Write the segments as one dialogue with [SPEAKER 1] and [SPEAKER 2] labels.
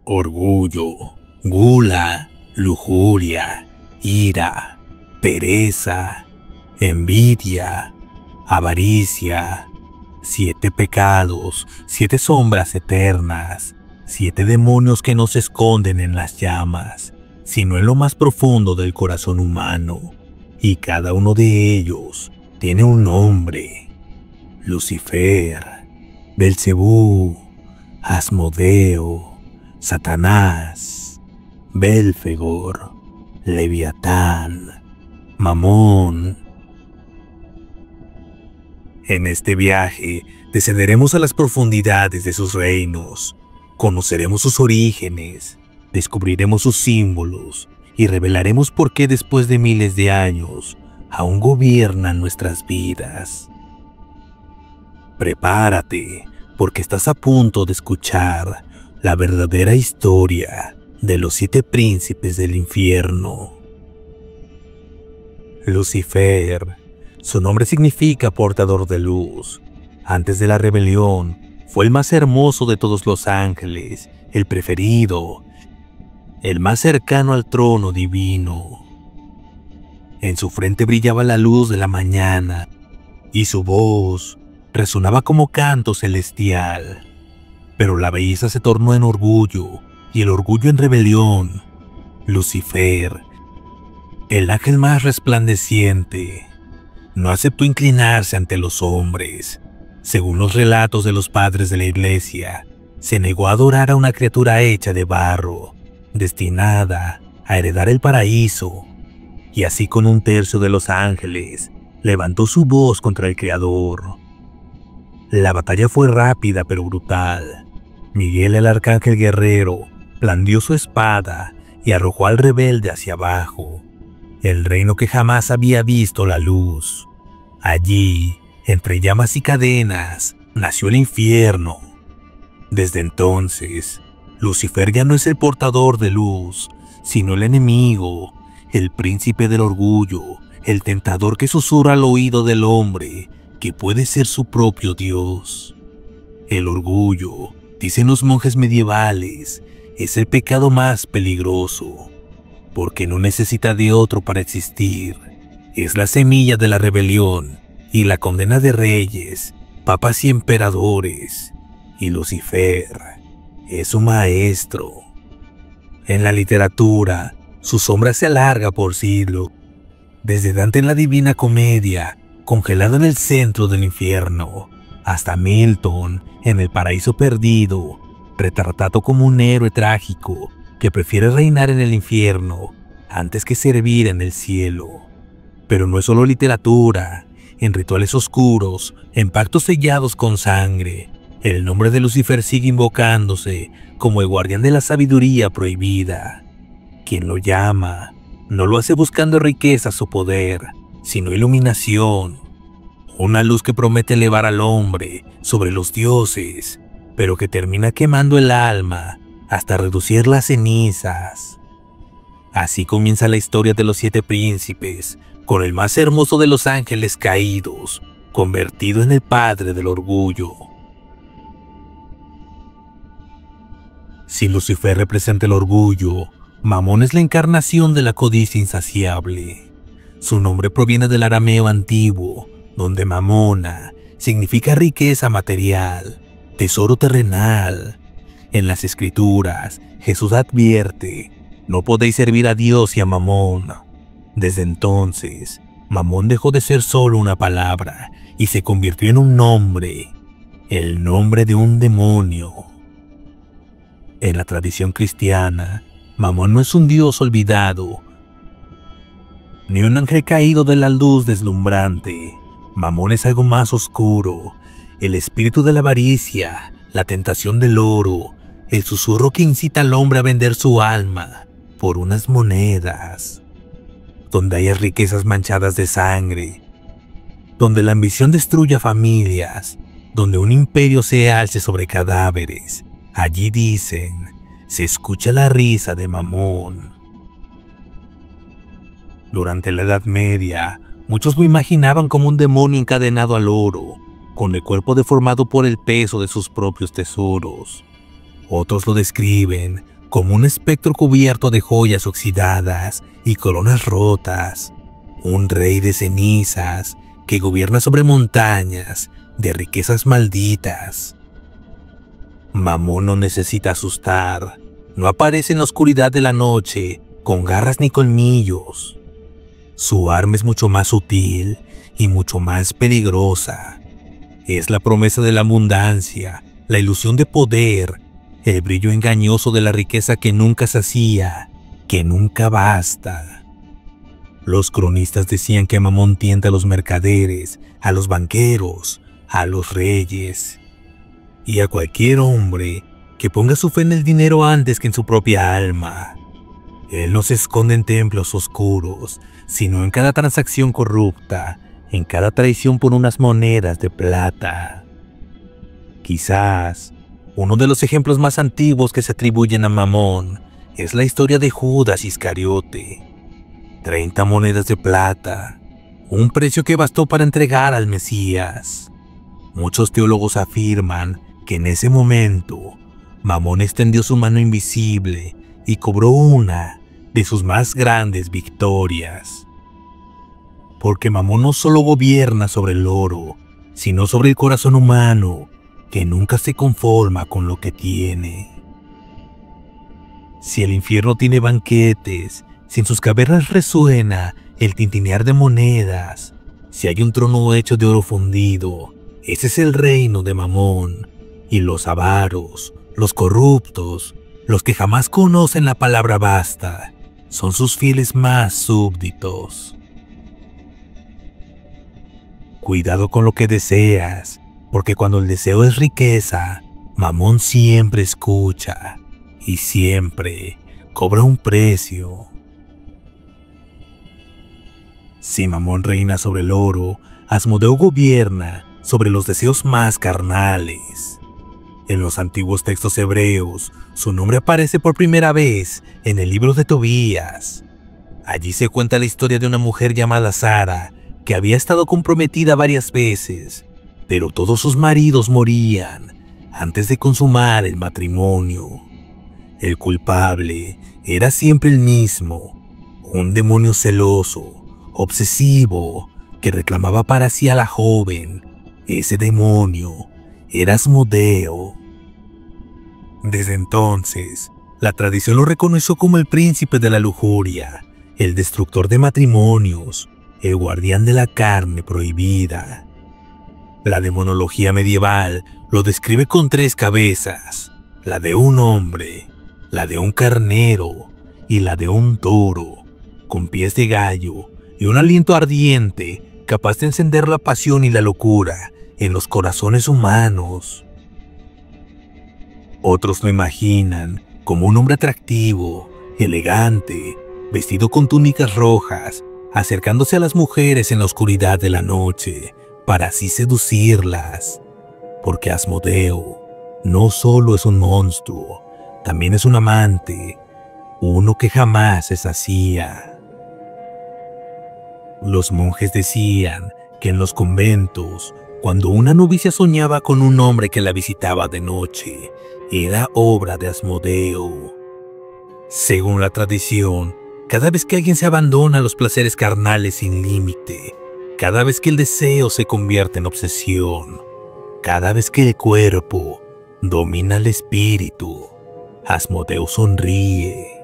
[SPEAKER 1] orgullo, gula, lujuria, ira, pereza, envidia, avaricia, 7 pecados, 7 sombras eternas, 7 demonios que no se esconden en las llamas, sino en lo más profundo del corazón humano, y cada uno de ellos tiene un nombre: Lucifer, Belcebú, Asmodeo, Satanás, Belfegor, Leviatán, Mamón. En este viaje descenderemos a las profundidades de sus reinos, conoceremos sus orígenes, descubriremos sus símbolos y revelaremos por qué después de miles de años aún gobiernan nuestras vidas. Prepárate, porque estás a punto de escuchar la verdadera historia de los 7 príncipes del infierno. Lucifer, su nombre significa portador de luz. Antes de la rebelión, fue el más hermoso de todos los ángeles, el preferido, el más cercano al trono divino. En su frente brillaba la luz de la mañana, y su voz resonaba como canto celestial. Pero la belleza se tornó en orgullo, y el orgullo en rebelión. Lucifer, el ángel más resplandeciente, no aceptó inclinarse ante los hombres. Según los relatos de los padres de la iglesia, se negó a adorar a una criatura hecha de barro, destinada a heredar el paraíso, y así con 1/3 de los ángeles, levantó su voz contra el Creador. La batalla fue rápida pero brutal. Miguel, el arcángel guerrero, blandió su espada y arrojó al rebelde hacia abajo, el reino que jamás había visto la luz. Allí, entre llamas y cadenas, nació el infierno. Desde entonces, Lucifer ya no es el portador de luz, sino el enemigo, el príncipe del orgullo, el tentador que susurra al oído del hombre que puede ser su propio Dios. El orgullo, dicen los monjes medievales, es el pecado más peligroso, porque no necesita de otro para existir. Es la semilla de la rebelión y la condena de reyes, papas y emperadores, y Lucifer es su maestro. En la literatura, su sombra se alarga por siglos, desde Dante en la Divina Comedia, congelado en el centro del infierno, hasta Milton en El Paraíso Perdido, retratado como un héroe trágico que prefiere reinar en el infierno antes que servir en el cielo. Pero no es solo literatura. En rituales oscuros, en pactos sellados con sangre, el nombre de Lucifer sigue invocándose como el guardián de la sabiduría prohibida. Quien lo llama no lo hace buscando riquezas o poder, sino iluminación, una luz que promete elevar al hombre sobre los dioses, pero que termina quemando el alma hasta reducirla a cenizas. Así comienza la historia de los 7 príncipes, con el más hermoso de los ángeles caídos, convertido en el padre del orgullo. Si Lucifer representa el orgullo, Mamón es la encarnación de la codicia insaciable. Su nombre proviene del arameo antiguo, donde mamona significa riqueza material, tesoro terrenal. En las escrituras, Jesús advierte: no podéis servir a Dios y a Mamón. Desde entonces, Mamón dejó de ser solo una palabra y se convirtió en un nombre, el nombre de un demonio. En la tradición cristiana, Mamón no es un dios olvidado, ni un ángel caído de la luz deslumbrante. Mamón es algo más oscuro, el espíritu de la avaricia, la tentación del oro, el susurro que incita al hombre a vender su alma por unas monedas. Donde haya riquezas manchadas de sangre, donde la ambición destruya familias, donde un imperio se alce sobre cadáveres, allí dicen, se escucha la risa de Mamón. Durante la Edad Media, muchos lo imaginaban como un demonio encadenado al oro, con el cuerpo deformado por el peso de sus propios tesoros. Otros lo describen como un espectro cubierto de joyas oxidadas y coronas rotas, un rey de cenizas que gobierna sobre montañas de riquezas malditas. Mamón no necesita asustar, no aparece en la oscuridad de la noche con garras ni colmillos. Su arma es mucho más sutil y mucho más peligrosa. Es la promesa de la abundancia, la ilusión de poder, el brillo engañoso de la riqueza que nunca sacía, que nunca basta. Los cronistas decían que Mamón tienta a los mercaderes, a los banqueros, a los reyes y a cualquier hombre que ponga su fe en el dinero antes que en su propia alma. Él no se esconde en templos oscuros, sino en cada transacción corrupta, en cada traición por unas monedas de plata. Quizás uno de los ejemplos más antiguos que se atribuyen a Mamón es la historia de Judas Iscariote. 30 monedas de plata, un precio que bastó para entregar al Mesías. Muchos teólogos afirman que en ese momento Mamón extendió su mano invisible y cobró una de sus más grandes victorias. Porque Mamón no solo gobierna sobre el oro, sino sobre el corazón humano, que nunca se conforma con lo que tiene. Si el infierno tiene banquetes, si en sus cavernas resuena el tintinear de monedas, si hay un trono hecho de oro fundido, ese es el reino de Mamón, y los avaros, los corruptos, los que jamás conocen la palabra basta, son sus fieles más súbditos. Cuidado con lo que deseas, porque cuando el deseo es riqueza, Mamón siempre escucha y siempre cobra un precio. Si Mamón reina sobre el oro, Asmodeo gobierna sobre los deseos más carnales. En los antiguos textos hebreos, su nombre aparece por primera vez en el libro de Tobías. Allí se cuenta la historia de una mujer llamada Sara, que había estado comprometida varias veces, pero todos sus maridos morían antes de consumar el matrimonio. El culpable era siempre el mismo, un demonio celoso, obsesivo, que reclamaba para sí a la joven. Ese demonio era Asmodeo. Desde entonces, la tradición lo reconoció como el príncipe de la lujuria, el destructor de matrimonios, el guardián de la carne prohibida. La demonología medieval lo describe con 3 cabezas, la de un hombre, la de un carnero y la de un toro, con pies de gallo y un aliento ardiente capaz de encender la pasión y la locura en los corazones humanos. Otros lo imaginan como un hombre atractivo, elegante, vestido con túnicas rojas, acercándose a las mujeres en la oscuridad de la noche para así seducirlas. Porque Asmodeo no solo es un monstruo, también es un amante, uno que jamás se sacía. Los monjes decían que en los conventos, cuando una novicia soñaba con un hombre que la visitaba de noche, era obra de Asmodeo. Según la tradición, cada vez que alguien se abandona a los placeres carnales sin límite, cada vez que el deseo se convierte en obsesión, cada vez que el cuerpo domina el espíritu, Asmodeo sonríe.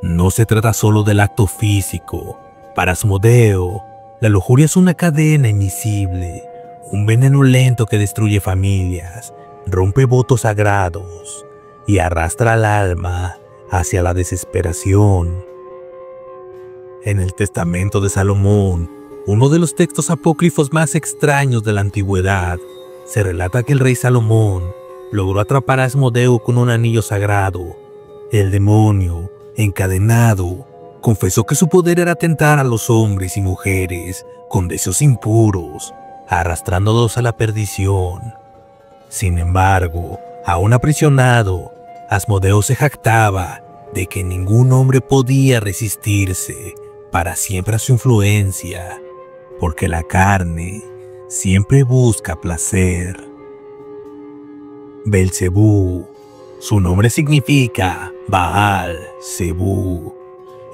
[SPEAKER 1] No se trata solo del acto físico. Para Asmodeo, la lujuria es una cadena invisible, un veneno lento que destruye familias, rompe votos sagrados y arrastra al alma hacia la desesperación. En el Testamento de Salomón, uno de los textos apócrifos más extraños de la antigüedad, se relata que el rey Salomón logró atrapar a Asmodeo con un anillo sagrado. El demonio, encadenado, confesó que su poder era tentar a los hombres y mujeres con deseos impuros, arrastrándolos a la perdición. Sin embargo, aún aprisionado, Asmodeo se jactaba de que ningún hombre podía resistirse para siempre a su influencia, porque la carne siempre busca placer. Belcebú, Su nombre significa Baal Zebú,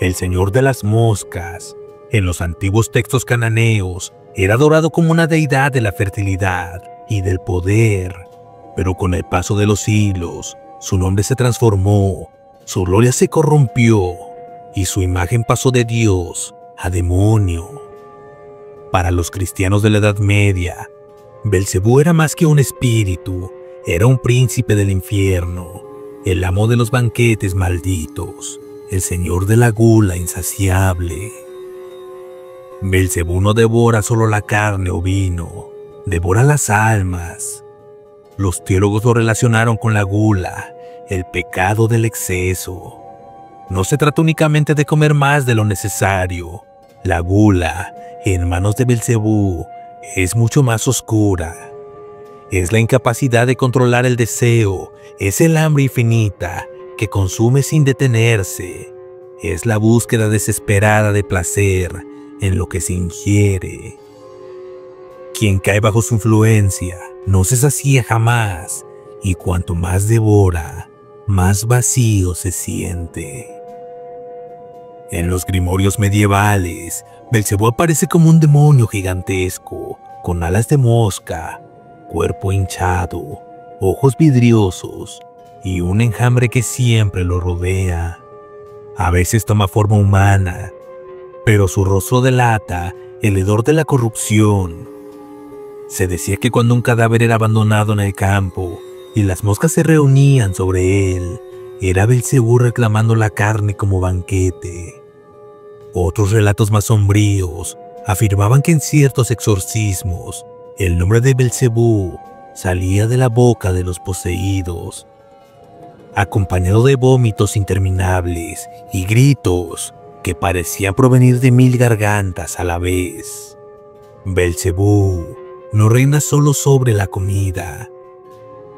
[SPEAKER 1] el señor de las moscas. En los antiguos textos cananeos era adorado como una deidad de la fertilidad y del poder, pero con el paso de los siglos, su nombre se transformó, su gloria se corrompió y su imagen pasó de Dios a demonio. Para los cristianos de la Edad Media, Belcebú era más que un espíritu, era un príncipe del infierno, el amo de los banquetes malditos, el señor de la gula insaciable. Belcebú no devora solo la carne o vino, devora las almas. Los teólogos lo relacionaron con la gula, el pecado del exceso. No se trata únicamente de comer más de lo necesario. La gula, en manos de Belcebú, es mucho más oscura. Es la incapacidad de controlar el deseo, es el hambre infinita que consume sin detenerse. Es la búsqueda desesperada de placer en lo que se ingiere. Quien cae bajo su influencia no se sacía jamás, y cuanto más devora, más vacío se siente. En los grimorios medievales, Belcebú aparece como un demonio gigantesco, con alas de mosca, cuerpo hinchado, ojos vidriosos y un enjambre que siempre lo rodea. A veces toma forma humana, pero su rostro delata el hedor de la corrupción. Se decía que cuando un cadáver era abandonado en el campo y las moscas se reunían sobre él, era Belcebú reclamando la carne como banquete. Otros relatos más sombríos afirmaban que en ciertos exorcismos el nombre de Belcebú salía de la boca de los poseídos, acompañado de vómitos interminables y gritos que parecían provenir de 1000 gargantas a la vez. Belcebú no reina solo sobre la comida.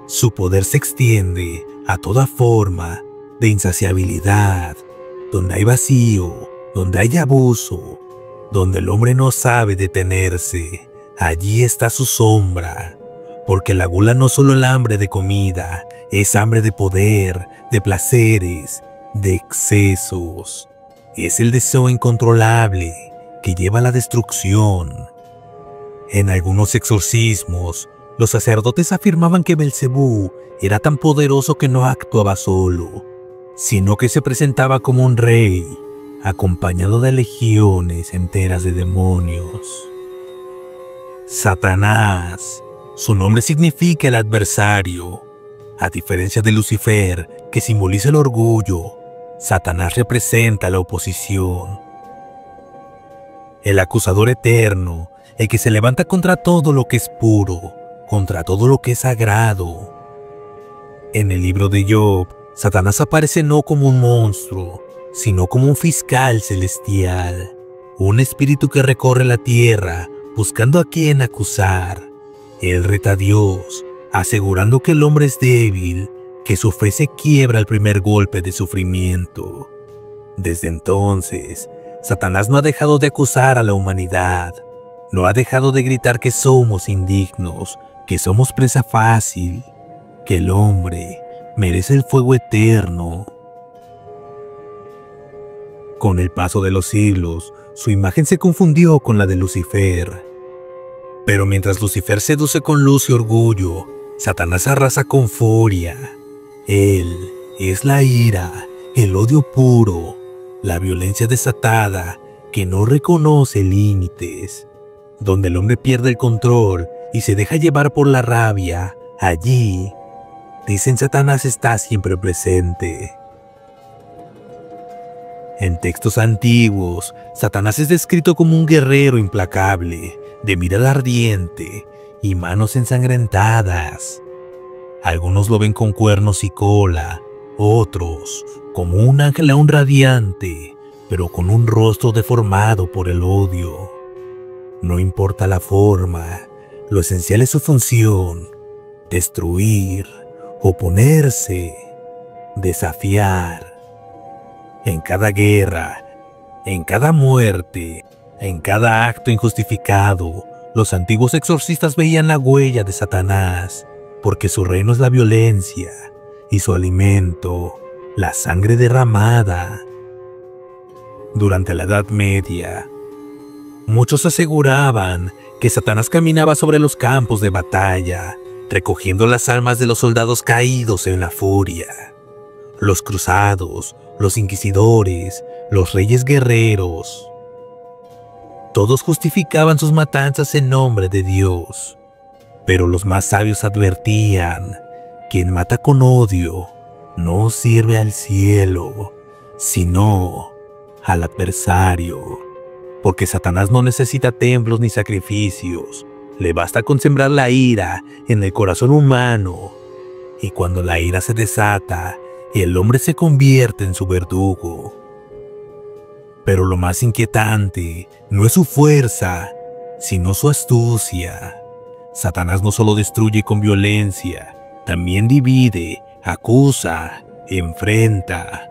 [SPEAKER 1] Su poder se extiende a toda forma de insaciabilidad, donde hay vacío, donde hay abuso, donde el hombre no sabe detenerse. Allí está su sombra, porque la gula no es solo el hambre de comida, es hambre de poder, de placeres, de excesos. Es el deseo incontrolable que lleva a la destrucción. En algunos exorcismos, los sacerdotes afirmaban que Belcebú era tan poderoso que no actuaba solo, sino que se presentaba como un rey, acompañado de legiones enteras de demonios. Satanás, su nombre significa el adversario. A diferencia de Lucifer, que simboliza el orgullo, Satanás representa la oposición. El acusador eterno, el que se levanta contra todo lo que es puro, contra todo lo que es sagrado. En el libro de Job, Satanás aparece no como un monstruo, sino como un fiscal celestial, un espíritu que recorre la tierra buscando a quien acusar. Él reta a Dios, asegurando que el hombre es débil, que su fe se quiebra al primer golpe de sufrimiento. Desde entonces, Satanás no ha dejado de acusar a la humanidad, no ha dejado de gritar que somos indignos, que somos presa fácil, que el hombre merece el fuego eterno. Con el paso de los siglos, su imagen se confundió con la de Lucifer. Pero mientras Lucifer seduce con luz y orgullo, Satanás arrasa con furia. Él es la ira, el odio puro, la violencia desatada que no reconoce límites. Donde el hombre pierde el control y se deja llevar por la rabia, allí, dicen, Satanás está siempre presente. En textos antiguos, Satanás es descrito como un guerrero implacable, de mirada ardiente y manos ensangrentadas. Algunos lo ven con cuernos y cola, otros como un ángel aún radiante, pero con un rostro deformado por el odio. No importa la forma, lo esencial es su función: destruir, oponerse, desafiar. En cada guerra, en cada muerte, en cada acto injustificado, los antiguos exorcistas veían la huella de Satanás, porque su reino es la violencia, y su alimento, la sangre derramada. Durante la Edad Media, muchos aseguraban que Satanás caminaba sobre los campos de batalla, recogiendo las almas de los soldados caídos en la furia. Los cruzados, los inquisidores, los reyes guerreros, todos justificaban sus matanzas en nombre de Dios. Pero los más sabios advertían: quien mata con odio no sirve al cielo, sino al adversario. Porque Satanás no necesita templos ni sacrificios, le basta con sembrar la ira en el corazón humano. Y cuando la ira se desata, el hombre se convierte en su verdugo. Pero lo más inquietante no es su fuerza, sino su astucia. Satanás no solo destruye con violencia, también divide, acusa, enfrenta.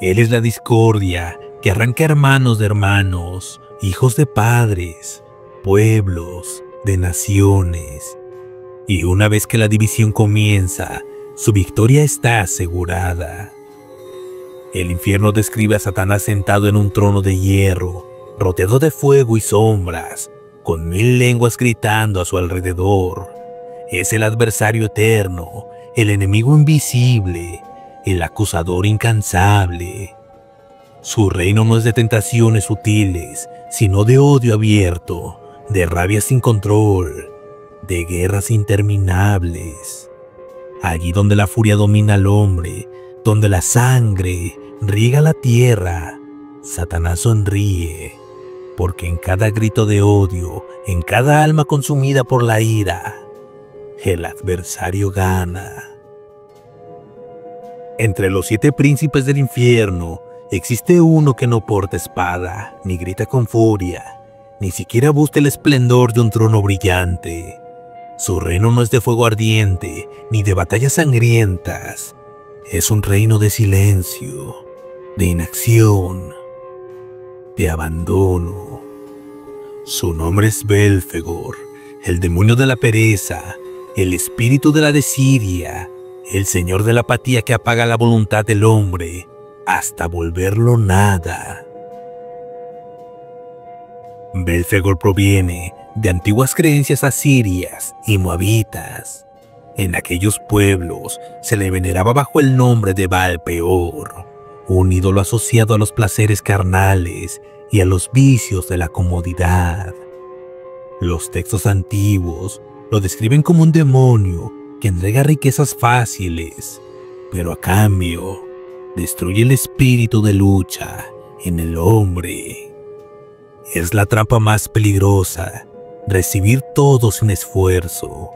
[SPEAKER 1] Él es la discordia que arranca hermanos de hermanos, hijos de padres, pueblos, de naciones. Y una vez que la división comienza, su victoria está asegurada. El infierno describe a Satanás sentado en un trono de hierro, rodeado de fuego y sombras, con 1000 lenguas gritando a su alrededor. Es el adversario eterno, el enemigo invisible, el acusador incansable. Su reino no es de tentaciones sutiles, sino de odio abierto, de rabia sin control, de guerras interminables. Allí donde la furia domina al hombre, donde la sangre riega la tierra, Satanás sonríe, porque en cada grito de odio, en cada alma consumida por la ira, el adversario gana. Entre los 7 príncipes del infierno, existe uno que no porta espada, ni grita con furia, ni siquiera busca el esplendor de un trono brillante. Su reino no es de fuego ardiente, ni de batallas sangrientas. Es un reino de silencio, de inacción, de abandono. Su nombre es Belfegor, el demonio de la pereza, el espíritu de la desidia, el señor de la apatía que apaga la voluntad del hombre hasta volverlo nada. Belfegor proviene de antiguas creencias asirias y moabitas. En aquellos pueblos se le veneraba bajo el nombre de Baal Peor, un ídolo asociado a los placeres carnales y a los vicios de la comodidad. Los textos antiguos lo describen como un demonio que entrega riquezas fáciles, pero a cambio destruye el espíritu de lucha en el hombre. Es la trampa más peligrosa, recibir todo sin esfuerzo,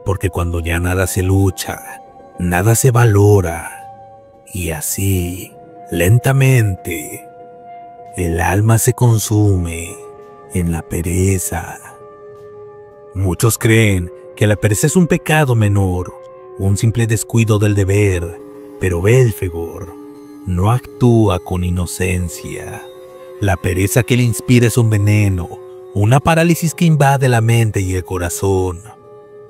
[SPEAKER 1] porque cuando ya nada se lucha, nada se valora, y así, lentamente, el alma se consume en la pereza. Muchos creen que la pereza es un pecado menor, un simple descuido del deber, pero Belfegor no actúa con inocencia. La pereza que le inspira es un veneno, una parálisis que invade la mente y el corazón.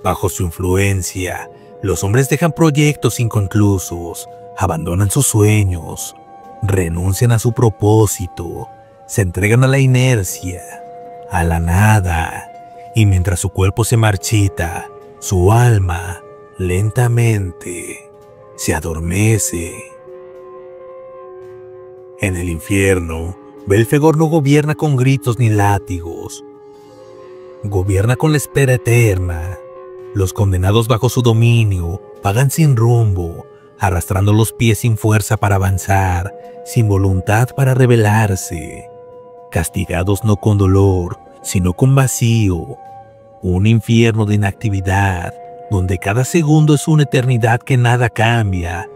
[SPEAKER 1] Bajo su influencia, los hombres dejan proyectos inconclusos, abandonan sus sueños, renuncian a su propósito, se entregan a la inercia, a la nada, y mientras su cuerpo se marchita, su alma lentamente se adormece. En el infierno, Belfegor no gobierna con gritos ni látigos, gobierna con la espera eterna. Los condenados bajo su dominio vagan sin rumbo, arrastrando los pies sin fuerza para avanzar, sin voluntad para rebelarse. Castigados no con dolor, sino con vacío. Un infierno de inactividad, donde cada segundo es una eternidad que nada cambia.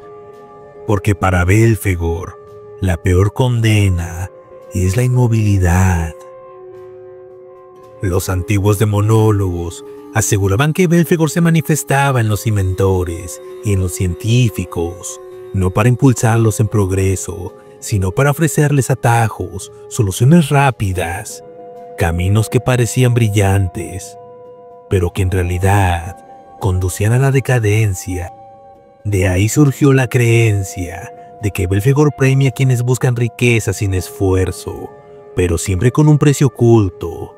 [SPEAKER 1] Porque para Belfegor, la peor condena es la inmovilidad. Los antiguos demonólogos aseguraban que Belfegor se manifestaba en los inventores y en los científicos, no para impulsarlos en progreso, sino para ofrecerles atajos, soluciones rápidas, caminos que parecían brillantes, pero que en realidad conducían a la decadencia De ahí surgió la creencia de que Belphegor premia a quienes buscan riqueza sin esfuerzo, pero siempre con un precio oculto: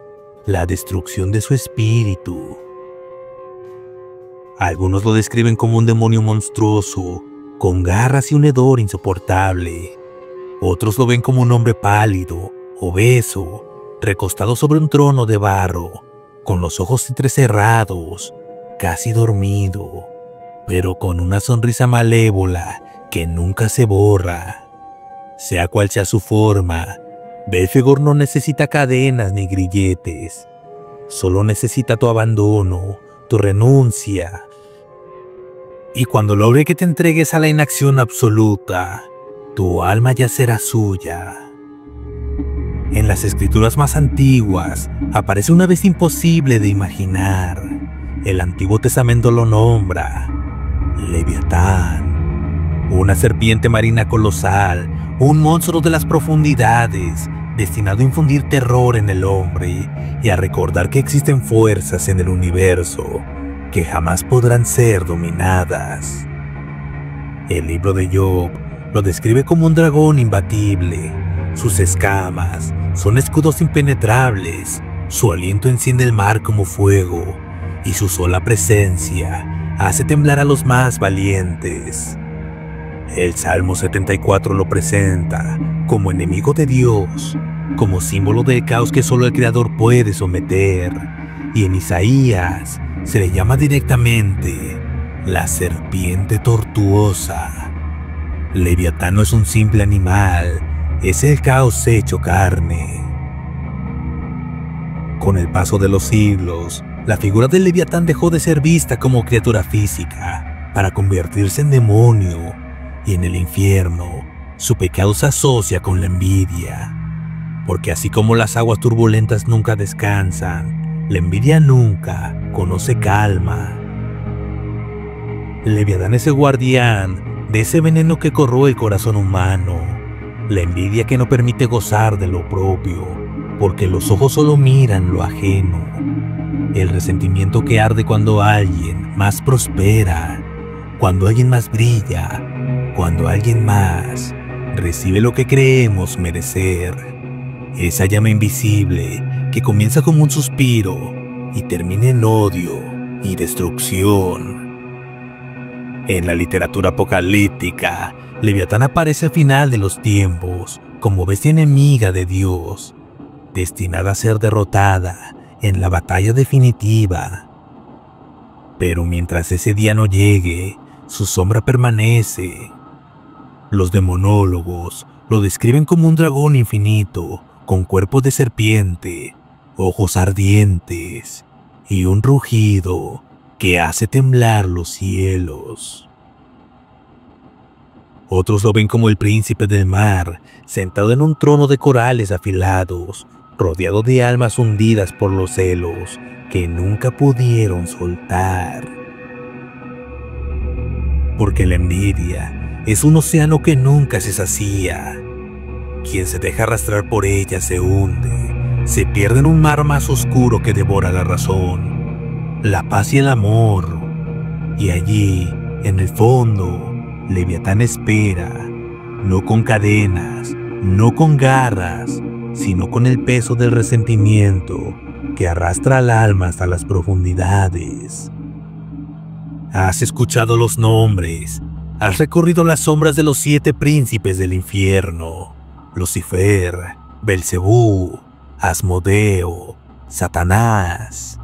[SPEAKER 1] la destrucción de su espíritu. Algunos lo describen como un demonio monstruoso, con garras y un hedor insoportable. Otros lo ven como un hombre pálido, obeso, recostado sobre un trono de barro, con los ojos entrecerrados, casi dormido, pero con una sonrisa malévola que nunca se borra. Sea cual sea su forma, Belphegor no necesita cadenas ni grilletes. Solo necesita tu abandono, tu renuncia. Y cuando logre que te entregues a la inacción absoluta, tu alma ya será suya. En las escrituras más antiguas aparece una bestia imposible de imaginar. El Antiguo Testamento lo nombra Leviatán, una serpiente marina colosal, un monstruo de las profundidades, destinado a infundir terror en el hombre y a recordar que existen fuerzas en el universo que jamás podrán ser dominadas. El libro de Job lo describe como un dragón imbatible. Sus escamas son escudos impenetrables, su aliento enciende el mar como fuego, y su sola presencia hace temblar a los más valientes. El Salmo 74 lo presenta como enemigo de Dios, como símbolo del caos que solo el Creador puede someter, y en Isaías se le llama directamente la serpiente tortuosa. Leviatán no es un simple animal, es el caos hecho carne. Con el paso de los siglos, la figura del Leviatán dejó de ser vista como criatura física para convertirse en demonio, y en el infierno su pecado se asocia con la envidia. Porque así como las aguas turbulentas nunca descansan, la envidia nunca conoce calma. Leviatán es el guardián de ese veneno que corroe el corazón humano, la envidia que no permite gozar de lo propio, porque los ojos solo miran lo ajeno, el resentimiento que arde cuando alguien más prospera, cuando alguien más brilla, cuando alguien más recibe lo que creemos merecer. Esa llama invisible que comienza como un suspiro y termina en odio y destrucción. En la literatura apocalíptica, Leviatán aparece al final de los tiempos como bestia enemiga de Dios, destinada a ser derrotada en la batalla definitiva. Pero mientras ese día no llegue, su sombra permanece. Los demonólogos lo describen como un dragón infinito, con cuerpo de serpiente, ojos ardientes y un rugido que hace temblar los cielos. Otros lo ven como el príncipe del mar, sentado en un trono de corales afilados, rodeado de almas hundidas por los celos que nunca pudieron soltar. Porque la envidia es un océano que nunca se sacía. Quien se deja arrastrar por ella se hunde, se pierde en un mar más oscuro que devora la razón, la paz y el amor. Y allí, en el fondo, Leviatán espera, no con cadenas, no con garras, sino con el peso del resentimiento que arrastra al alma hasta las profundidades. Has escuchado los nombres, has recorrido las sombras de los 7 príncipes del infierno: Lucifer, Belcebú, Asmodeo, Satanás,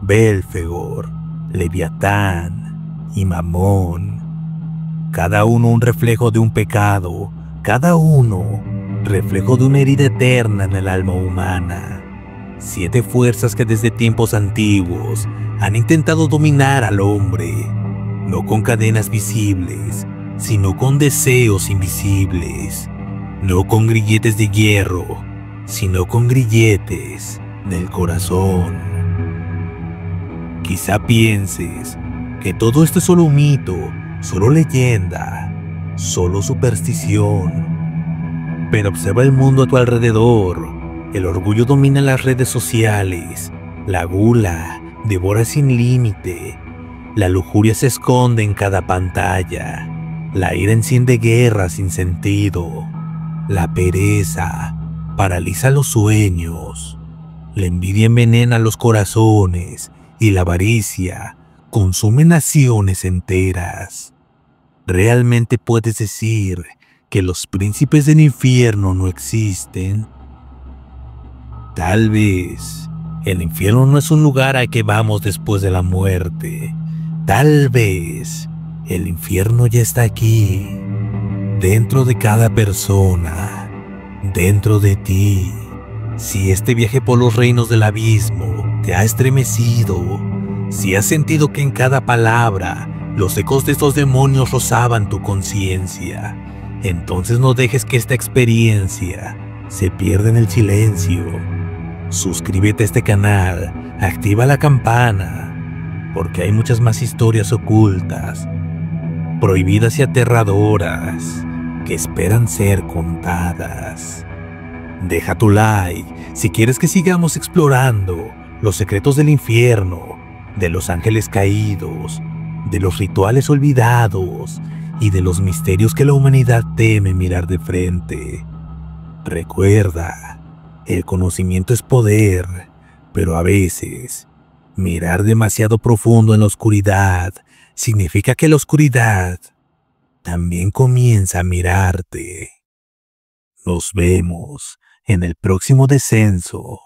[SPEAKER 1] Belphegor, Leviatán y Mamón. Cada uno un reflejo de un pecado, cada uno reflejo de una herida eterna en el alma humana. 7 fuerzas que desde tiempos antiguos han intentado dominar al hombre, no con cadenas visibles, sino con deseos invisibles, no con grilletes de hierro, sino con grilletes del corazón. Quizá pienses que todo esto es solo un mito, solo leyenda, solo superstición. Pero observa el mundo a tu alrededor. El orgullo domina las redes sociales. La gula devora sin límite. La lujuria se esconde en cada pantalla. La ira enciende guerras sin sentido. La pereza paraliza los sueños. La envidia envenena los corazones y la avaricia consume naciones enteras. ¿Realmente puedes decir que los príncipes del infierno no existen? Tal vez el infierno no es un lugar al que vamos después de la muerte. Tal vez el infierno ya está aquí, dentro de cada persona, dentro de ti. Si este viaje por los reinos del abismo te ha estremecido, si has sentido que en cada palabra los ecos de estos demonios rozaban tu conciencia, entonces no dejes que esta experiencia se pierda en el silencio. Suscríbete a este canal, activa la campana, porque hay muchas más historias ocultas, prohibidas y aterradoras, que esperan ser contadas. Deja tu like si quieres que sigamos explorando los secretos del infierno, de los ángeles caídos, de los rituales olvidados y de los misterios que la humanidad teme mirar de frente. Recuerda, el conocimiento es poder, pero a veces mirar demasiado profundo en la oscuridad significa que la oscuridad también comienza a mirarte. Nos vemos en el próximo descenso.